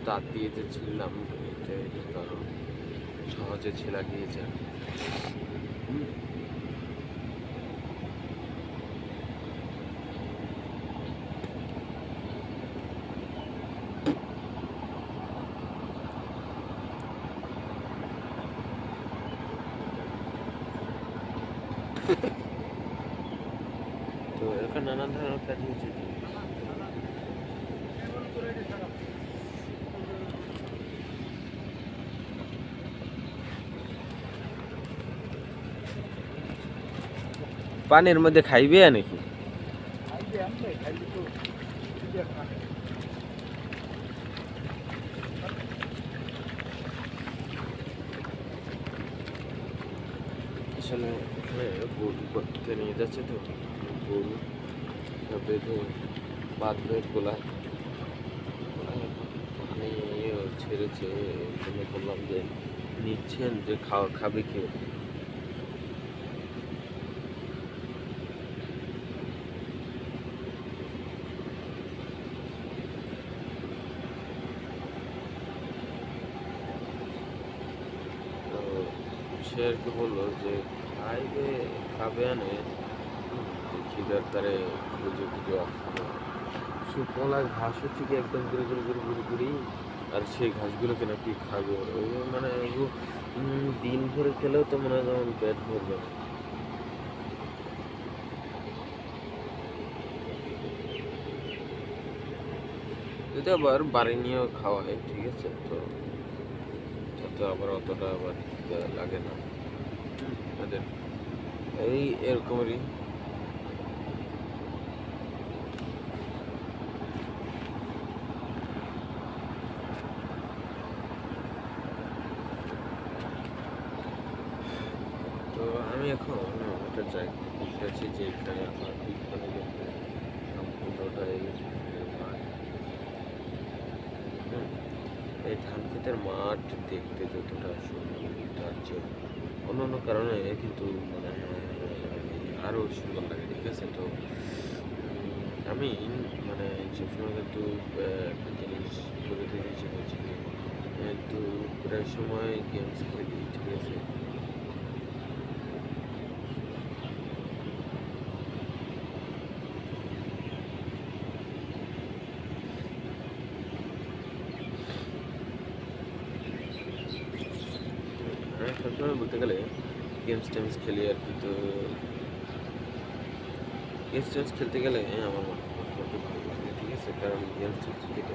দাঁত দিয়ে যে ছিললাম এটাই কারণ সহজে ছেলা গিয়ে যায়। তো এরকম নানান ধরনের কাজ হয়েছে। পানির মধ্যে খাইবে নাকি? আসলে এখানে গরু করতে নিয়ে যাচ্ছে তো গরু বেঁধে বাঁধবে গোলা পানি ছেড়েছে। এখানে বললাম যে নিচ্ছেন যে খাবে কেউ। তো সে আর কি বললো যে খাবে আনে খিদার তারে খুঁজে খুঁজে আসলো। সুফলা ঘাস হচ্ছে কি একদম ঘুরে ঘুরে ঘুরে ঘুরে ঘুরেই, আর সেই ঘাসগুলোকে নাকি খাবে ওই মানে দিন ভরে খেলেও তো মনে হয় যেমন পেট ভরবে না। যদি আবার বাড়ি নিয়েও খাওয়ায় ঠিক আছে, তো তাতে আবার অতটা আবার লাগে না ওদের এই এরকমেরই। তো আমি এখন একটা জায়গা দেখতে আছি যে এখানে আমার বিজ্ঞানী সম্পূর্ণটাই মাঠ। এই ধান ক্ষেতের মাঠ দেখতে যতটা সুন্দর তার চেয়ে অন্য কারণে কিন্তু মানে আরও সুন্দর লাগে ঠিক আছে। তো আমি মানে সবসময় কিন্তু একটা জিনিস করে থাকি সেটা হচ্ছে তো প্রায় সময় গেমস খেলি ঠিক আছে। আমি সবসময় বলতে গেলে গেমস টেমস খেলি আর কি। তো গেমস টেমস খেলতে গেলে আমার খুব ভালো লাগে ঠিক আছে, কারণ গেমস টেমস খেলতে